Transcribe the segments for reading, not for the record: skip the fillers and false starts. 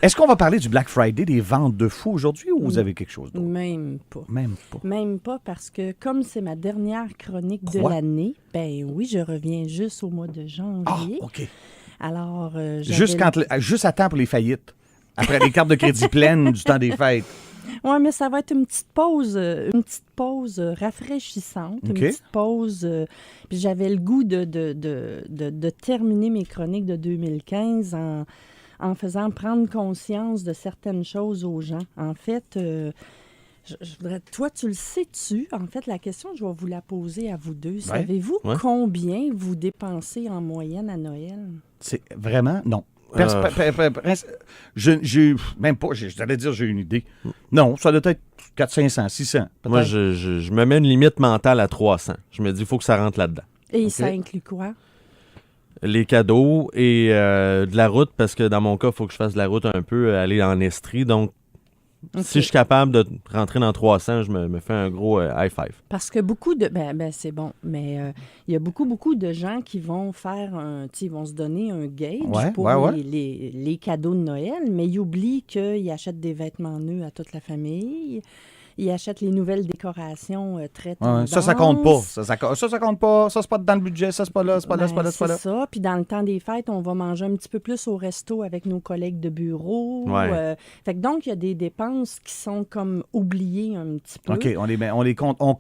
Est-ce qu'on va parler du Black Friday, des ventes de fous aujourd'hui, ou vous avez quelque chose d'autre? Même pas. Même pas. Même pas parce que comme c'est ma dernière chronique de Quoi? l'année, ben oui, je reviens juste au mois de Ah, janvier. OK. Alors, Juste à temps pour les faillites. Après les cartes de crédit pleines du temps des fêtes. Oui, mais ça va être une petite pause rafraîchissante, OK. une petite pause. Puis j'avais le goût de terminer mes chroniques de 2015 en faisant prendre conscience de certaines choses aux gens. En fait, je voudrais, toi, tu le sais-tu? En fait, la question, je vais vous la poser à vous deux. Savez-vous combien vous dépensez en moyenne à Noël? C'est vraiment? Non. Même pas, j'allais dire j'ai une idée. Non, ça doit être 400, 500, 600. Peut-être. Moi, je me mets une limite mentale à 300. Je me dis, il faut que ça rentre là-dedans. Et ça inclut quoi? Les cadeaux et de la route, parce que dans mon cas, il faut que je fasse de la route un peu, aller en Estrie. Donc, si je suis capable de rentrer dans 300, je me fais un gros high five. Parce que beaucoup de... Ben c'est bon, mais il y a beaucoup de gens qui vont faire ils vont se donner un gauge pour les cadeaux de Noël, mais ils oublient qu'ils achètent des vêtements neufs à toute la famille. Ils achètent les nouvelles décorations très tendances. Ça compte pas. Ça compte pas. Ça, c'est pas dans le budget. Ça, c'est pas là. C'est pas là. C'est ça. Puis dans le temps des fêtes, on va manger un petit peu plus au resto avec nos collègues de bureau. Ouais. Fait que donc, il y a des dépenses qui sont comme oubliées un petit peu. OK, on les compte. On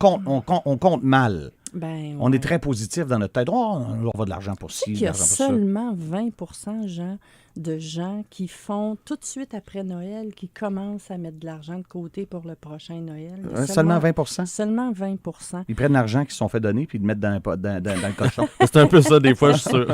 compte mal. Ben, on est très positif dans notre tête. Oh, on va de l'argent pour ci, de l'argent pour ça. Il y a seulement 20 de gens qui font tout de suite après Noël, qui commencent à mettre de l'argent de côté pour le prochain Noël. Seulement 20 Seulement 20 Ils prennent l'argent qu'ils se sont fait donner puis ils le mettent dans le cochon. C'est un peu ça, des fois, je suis sûr.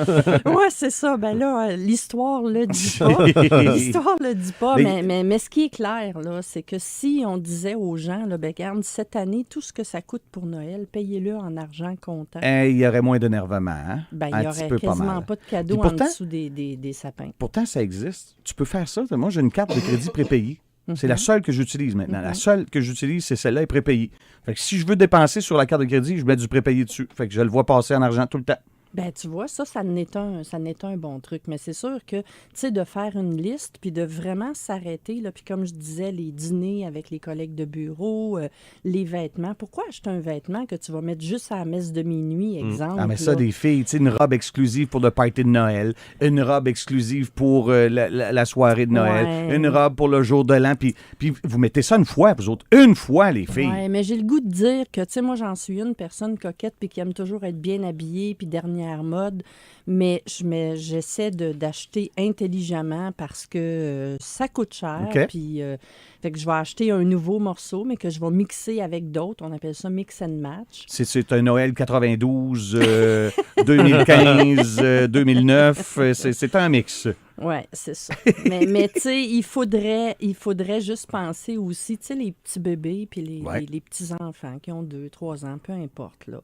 Oui, c'est ça. Ben là, l'histoire le dit pas. L'histoire le dit pas. Mais ce qui est clair, là, c'est que si on disait aux gens, là, ben, regarde, cette année, tout ce que ça coûte pour Noël, payez-le en argent comptant. Il y aurait moins d'énervement. Hein? Ben, il n'y aurait quasiment pas de cadeaux en dessous des sapins. Pourtant, ça existe. Tu peux faire ça. Moi, j'ai une carte de crédit prépayée. C'est la seule que j'utilise maintenant. La seule que j'utilise, c'est celle-là, est prépayée. Fait que si je veux dépenser sur la carte de crédit, je mets du prépayé dessus. Fait que je le vois passer en argent tout le temps. Ben tu vois, ça n'est un bon truc. Mais c'est sûr que, tu sais, de faire une liste, puis de vraiment s'arrêter, là, puis comme je disais, les dîners avec les collègues de bureau, les vêtements. Pourquoi acheter un vêtement que tu vas mettre juste à la messe de minuit, exemple? Ah, mais ça, des filles, tu sais, une robe exclusive pour le party de Noël, une robe exclusive pour la soirée de Noël, une robe pour le jour de l'an, puis vous mettez ça une fois, vous autres. Une fois, les filles. Oui, mais j'ai le goût de dire que, tu sais, moi, j'en suis une personne coquette, puis qui aime toujours être bien habillée, puis dernière mode, mais j'essaie d'acheter intelligemment parce que ça coûte cher. Okay. Puis, fait que je vais acheter un nouveau morceau, mais que je vais mixer avec d'autres. On appelle ça mix and match. C'est un Noël 92, 2015, 2009. C'est un mix. Oui, c'est ça. mais tu sais, il faudrait juste penser aussi, tu sais, les petits bébés puis les petits-enfants qui ont 2, 3 ans, peu importe, là.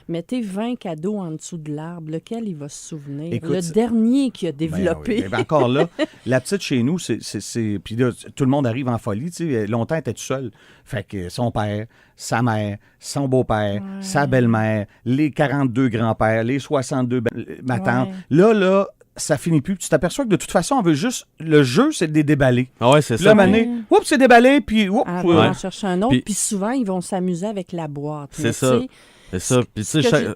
Mettez 20 cadeaux en dessous de l'arbre, lequel il va se souvenir. Écoute, le dernier qui a développé. Ben encore là, la petite chez nous, c'est puis là, tout le monde arrive en folie, tu sais, longtemps, elle était toute seule. Fait que son père, sa mère, son beau-père, sa belle-mère, les 42 grands-pères, les 62 ma tante. Là, ça finit plus. Tu t'aperçois que de toute façon, on veut juste... Le jeu, c'est de les déballer. Ah ouais, c'est puis ça. Là, oups, c'est déballé, puis oups. On va en chercher un autre, puis souvent, ils vont s'amuser avec la boîte. C'est ça. C'est ça. Puis tu sais,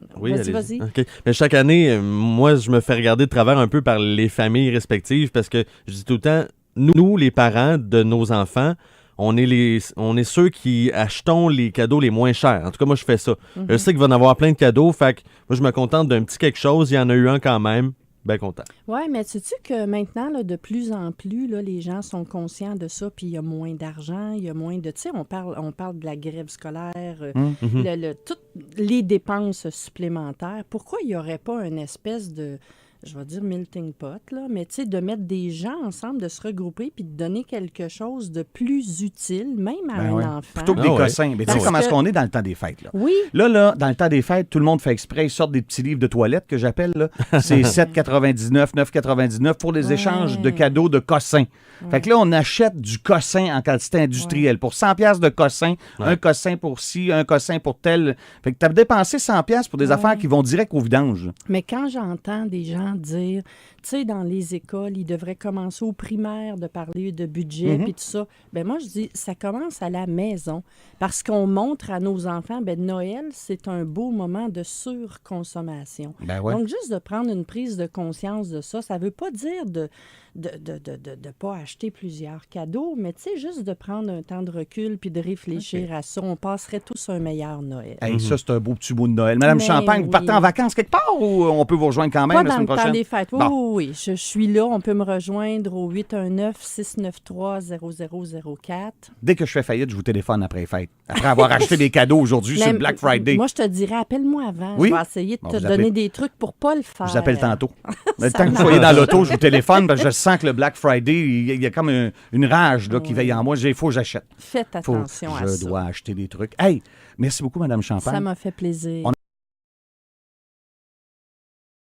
vas-y. Okay. Mais chaque année, moi, je me fais regarder de travers un peu par les familles respectives parce que je dis tout le temps, nous, les parents de nos enfants, on est ceux qui achetons les cadeaux les moins chers. En tout cas, moi, je fais ça. Je sais qu'il va y en avoir plein de cadeaux, fait que moi, je me contente d'un petit quelque chose. Il y en a eu un quand même. Bien content. Oui, mais sais-tu que maintenant, là, de plus en plus, là, les gens sont conscients de ça, puis il y a moins d'argent, il y a moins de... Tu sais, on parle de la grève scolaire, toutes les dépenses supplémentaires. Pourquoi il n'y aurait pas une espèce de... je vais dire melting pot, là, mais tu sais, de mettre des gens ensemble, de se regrouper puis de donner quelque chose de plus utile, même à un enfant. Plutôt que des cossins. Mais tu sais comment est-ce qu'on est dans le temps des fêtes, là? Oui. Là, dans le temps des fêtes, tout le monde fait exprès, ils sortent des petits livres de toilette que j'appelle, là. C'est 7,99, 9,99 pour les échanges de cadeaux de cossins. Fait que là, on achète du cossin en quantité industrielle. Pour 100 pièces de cossin, un cossin pour ci, un cossin pour tel. Fait que tu as dépensé 100 pièces pour des affaires qui vont direct au vidange. Mais quand j'entends des gens vraiment dire, tu sais, dans les écoles, ils devraient commencer au primaire de parler de budget puis tout ça. Ben moi, je dis, ça commence à la maison parce qu'on montre à nos enfants, ben Noël, c'est un beau moment de surconsommation. Ben ouais. Donc, juste de prendre une prise de conscience de ça, ça veut pas dire de pas acheter plusieurs cadeaux, mais tu sais, juste de prendre un temps de recul puis de réfléchir à ça. On passerait tous un meilleur Noël. Hey, ça, c'est un beau petit bout de Noël. Madame Mais Champagne, vous partez oui. en vacances quelque part ou on peut vous rejoindre quand même Pas la dans semaine le temps prochaine? des fêtes. Oui, Bon. oui, je suis là. On peut me rejoindre au 819-693-0004. Dès que je fais faillite, je vous téléphone après les fêtes. Après avoir acheté des cadeaux aujourd'hui sur le Black Friday. Moi, je te dirais, appelle-moi avant. Oui? Je vais essayer de Bon, te vous donner appelez- des trucs pour pas le faire. Je vous appelle tantôt. Le Ça temps que vous marche. soyez dans l'auto, je vous téléphone parce que je sens que le Black Friday, il y a comme une rage là, qui veille en moi. Il faut que j'achète. Faites Faut- attention à je ça. dois acheter des trucs. Hey, merci beaucoup, Madame Champagne. Ça m'a fait plaisir.